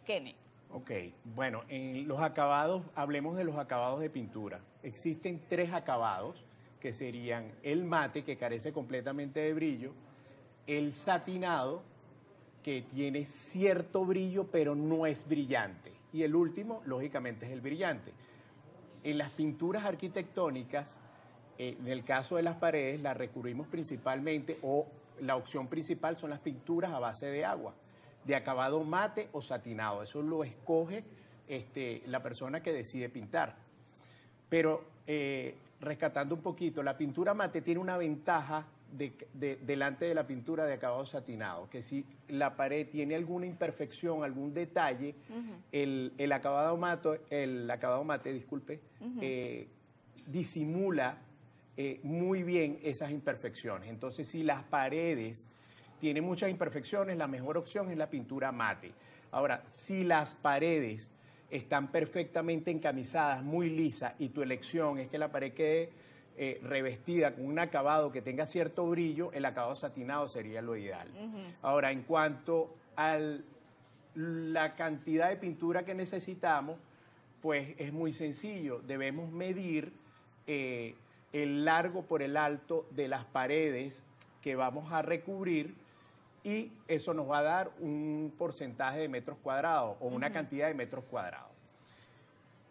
Kenny. Ok, bueno, en los acabados, hablemos de los acabados de pintura. Existen 3 acabados, que serían el mate, que carece completamente de brillo, el satinado, que tiene cierto brillo, pero no es brillante, y el último, lógicamente, es el brillante. En las pinturas arquitectónicas, en el caso de las paredes, las recurrimos principalmente, o la opción principal son las pinturas a base de agua, de acabado mate o satinado. Eso lo escoge la persona que decide pintar. Pero rescatando un poquito, la pintura mate tiene una ventaja delante de la pintura de acabado satinado, que si la pared tiene alguna imperfección, algún detalle, el acabado mate, disculpe, disimula muy bien esas imperfecciones. Entonces, si las paredes tienen muchas imperfecciones, la mejor opción es la pintura mate. Ahora, si las paredes están perfectamente encamisadas, muy lisas, y tu elección es que la pared quede revestida con un acabado que tenga cierto brillo, el acabado satinado sería lo ideal. Ahora, en cuanto a la cantidad de pintura que necesitamos, pues es muy sencillo. Debemos medir el largo por el alto de las paredes que vamos a recubrir, y eso nos va a dar un porcentaje de metros cuadrados o una cantidad de metros cuadrados.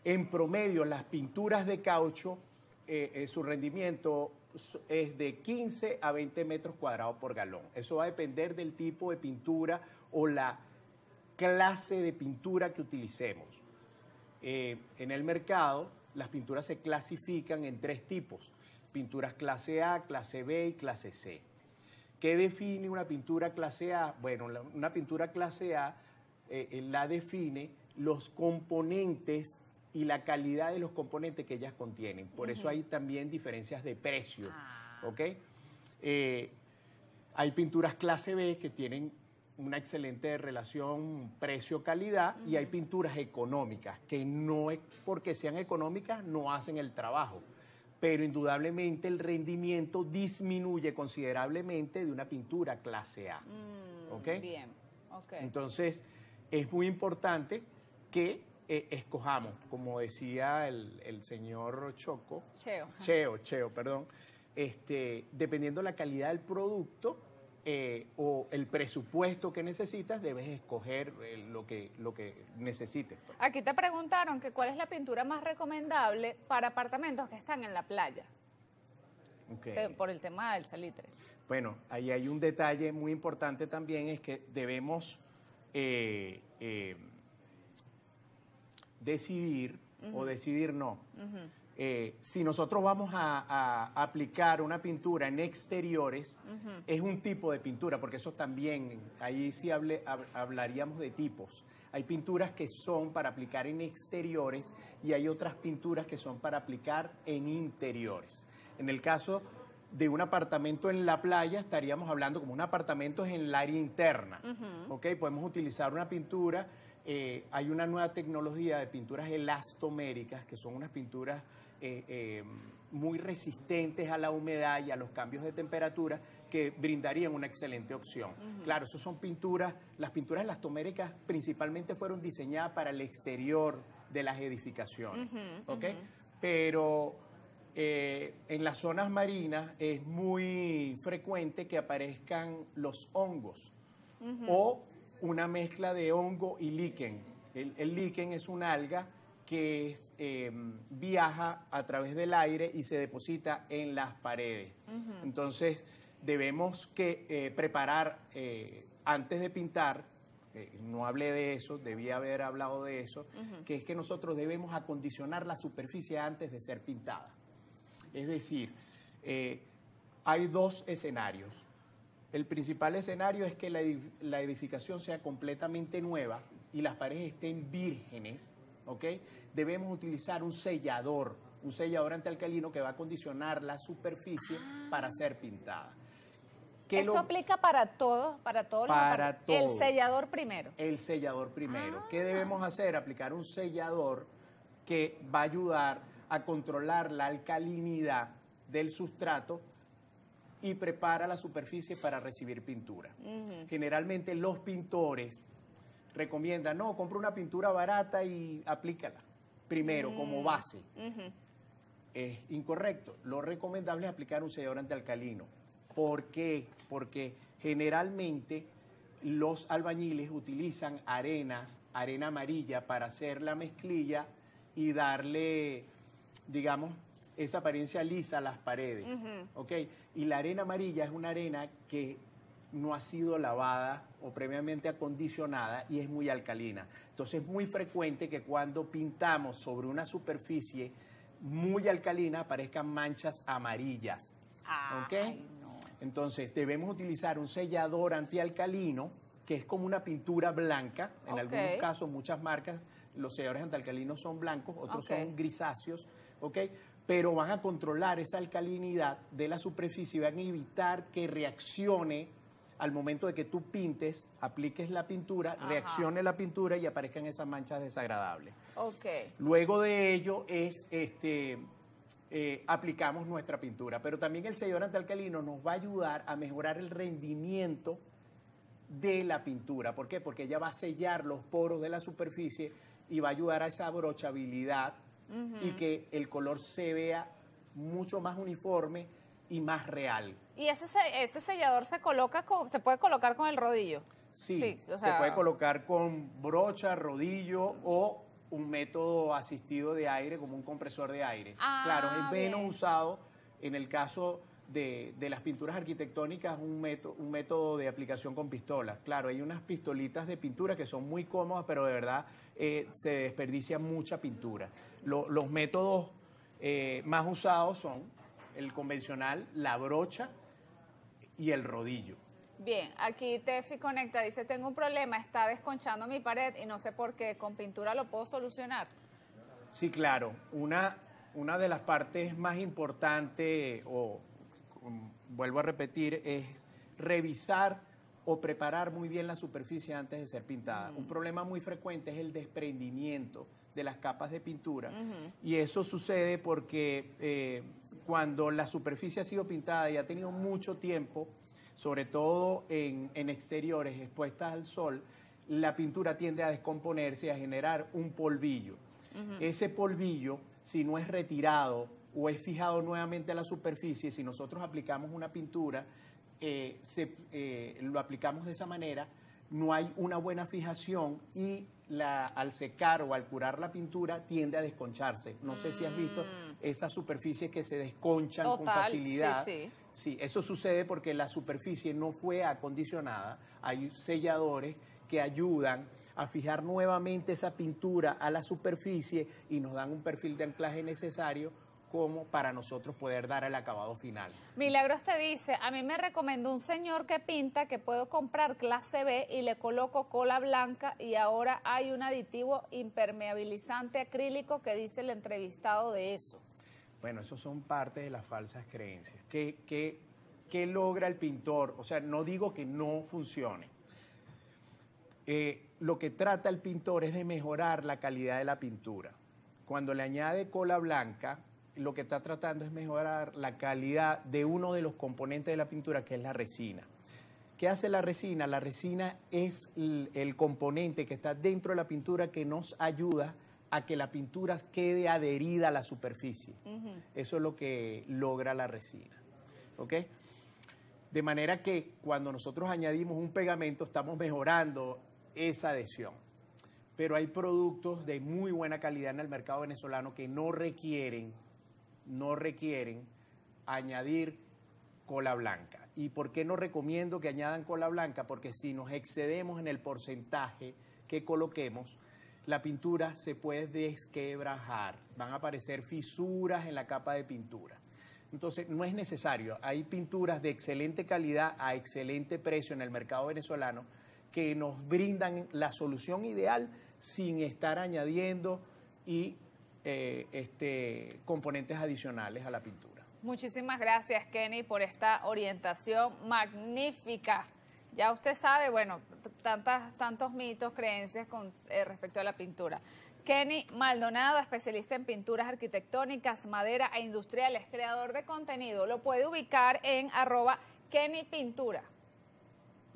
En promedio, las pinturas de caucho, su rendimiento es de 15 a 20 metros cuadrados por galón. Eso va a depender del tipo de pintura o la clase de pintura que utilicemos. En el mercado, las pinturas se clasifican en 3 tipos: pinturas clase A, clase B y clase C. ¿Qué define una pintura clase A? Bueno, una pintura clase A la define los componentes y la calidad de los componentes que ellas contienen. Por eso hay también diferencias de precio, ¿ok? Hay pinturas clase B que tienen una excelente relación precio-calidad, y hay pinturas económicas que no es porque sean económicas no hacen el trabajo, pero indudablemente el rendimiento disminuye considerablemente de una pintura clase A. ¿Ok? Bien, ok. Entonces, es muy importante que escojamos, como decía el señor Cheo, perdón, dependiendo de la calidad del producto o el presupuesto que necesitas, debes escoger lo que necesites. Aquí te preguntaron que cuál es la pintura más recomendable para apartamentos que están en la playa. Okay. Por el tema del salitre. Bueno, ahí hay un detalle muy importante también, es que debemos decidir o decidir no. Si nosotros vamos a aplicar una pintura en exteriores, es un tipo de pintura, porque eso también, ahí sí hablaríamos de tipos. Hay pinturas que son para aplicar en exteriores y hay otras pinturas que son para aplicar en interiores. En el caso de un apartamento en la playa, estaríamos hablando como un apartamento en el área interna. ¿Ok? Podemos utilizar una pintura. Hay una nueva tecnología de pinturas elastoméricas, que son unas pinturas muy resistentes a la humedad y a los cambios de temperatura, que brindarían una excelente opción. Claro, esas son pinturas, las pinturas elastoméricas principalmente fueron diseñadas para el exterior de las edificaciones, ¿ok? Pero en las zonas marinas es muy frecuente que aparezcan los hongos o una mezcla de hongo y líquen. El líquen es una alga que viaja a través del aire y se deposita en las paredes. Entonces, debemos preparar antes de pintar, no hablé de eso, debía haber hablado de eso, que es que nosotros debemos acondicionar la superficie antes de ser pintada. Es decir, hay 2 escenarios. El principal escenario es que la edificación sea completamente nueva y las paredes estén vírgenes, ¿ok? Debemos utilizar un sellador antialcalino que va a acondicionar la superficie para ser pintada. ¿Eso aplica para todos? Para todo. El sellador primero. El sellador primero. ¿Qué debemos hacer? Aplicar un sellador que va a ayudar a controlar la alcalinidad del sustrato y prepara la superficie para recibir pintura. Generalmente los pintores recomienda, no, compra una pintura barata y aplícala primero como base. Es incorrecto. Lo recomendable es aplicar un sellador antialcalino. ¿Por qué? Porque generalmente los albañiles utilizan arena amarilla para hacer la mezclilla y darle, digamos, esa apariencia lisa a las paredes. ¿Ok? Y la arena amarilla es una arena que no ha sido lavada o previamente acondicionada y es muy alcalina. Entonces es muy frecuente que cuando pintamos sobre una superficie muy alcalina aparezcan manchas amarillas. ¿Ok? No. Entonces debemos utilizar un sellador antialcalino que es como una pintura blanca. En algunos casos, muchas marcas, los selladores antialcalinos son blancos, otros son grisáceos. ¿Ok? Pero van a controlar esa alcalinidad de la superficie y van a evitar que reaccione al momento de que tú pintes, apliques la pintura, reaccione la pintura y aparezcan esas manchas desagradables. Luego de ello aplicamos nuestra pintura, pero también el sellador antialcalino nos va a ayudar a mejorar el rendimiento de la pintura. ¿Por qué? Porque ella va a sellar los poros de la superficie y va a ayudar a esa brochabilidad y que el color se vea mucho más uniforme y más real. ¿Y ese sellador se puede colocar con el rodillo? Sí, o sea, se puede colocar con brocha, rodillo o un método asistido de aire como un compresor de aire. Claro, es menos usado en el caso de las pinturas arquitectónicas, un método de aplicación con pistolas. Claro, hay unas pistolitas de pintura que son muy cómodas, pero de verdad se desperdicia mucha pintura. Los métodos más usados son el convencional, la brocha y el rodillo. Bien, aquí Tefi Conecta dice, tengo un problema, está desconchando mi pared y no sé por qué, ¿con pintura lo puedo solucionar? Sí, claro. Una de las partes más importantes, vuelvo a repetir, es revisar o preparar muy bien la superficie antes de ser pintada. Un problema muy frecuente es el desprendimiento de las capas de pintura y eso sucede porque cuando la superficie ha sido pintada y ha tenido mucho tiempo, sobre todo en exteriores expuestas al sol, la pintura tiende a descomponerse y a generar un polvillo. Ese polvillo, si no es retirado o es fijado nuevamente a la superficie, si nosotros aplicamos una pintura, lo aplicamos de esa manera, no hay una buena fijación y al secar o al curar la pintura tiende a desconcharse. No sé si has visto esas superficies que se desconchan con facilidad. Sí, eso sucede porque la superficie no fue acondicionada. Hay selladores que ayudan a fijar nuevamente esa pintura a la superficie y nos dan un perfil de anclaje necesario como para nosotros poder dar el acabado final. Milagros te dice, a mí me recomendó un señor que pinta que puedo comprar clase B y le coloco cola blanca y ahora hay un aditivo impermeabilizante acrílico que dice el entrevistado de eso. Bueno, eso son parte de las falsas creencias. ¿Qué logra el pintor? O sea, no digo que no funcione. Lo que trata el pintor es de mejorar la calidad de la pintura. Cuando le añade cola blanca, lo que está tratando es mejorar la calidad de uno de los componentes de la pintura, que es la resina. ¿Qué hace la resina? La resina es el componente que está dentro de la pintura que nos ayuda a que la pintura quede adherida a la superficie. Eso es lo que logra la resina. ¿Ok? De manera que cuando nosotros añadimos un pegamento estamos mejorando esa adhesión. Pero hay productos de muy buena calidad en el mercado venezolano que no requieren añadir cola blanca. ¿Y por qué no recomiendo que añadan cola blanca? Porque si nos excedemos en el porcentaje que coloquemos, la pintura se puede desquebrajar, van a aparecer fisuras en la capa de pintura. Entonces, no es necesario. Hay pinturas de excelente calidad a excelente precio en el mercado venezolano que nos brindan la solución ideal sin estar añadiendo componentes adicionales a la pintura. Muchísimas gracias, Kenny, por esta orientación magnífica. Ya usted sabe, bueno, tantos mitos, creencias respecto a la pintura. Kenny Maldonado, especialista en pinturas arquitectónicas, madera e industriales, creador de contenido. Lo puede ubicar en @KennyPintura.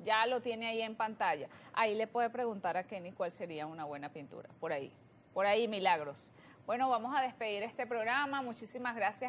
ya lo tiene ahí en pantalla. Ahí le puede preguntar a Kenny cuál sería una buena pintura, por ahí, Milagros. Bueno, vamos a despedir este programa. Muchísimas gracias.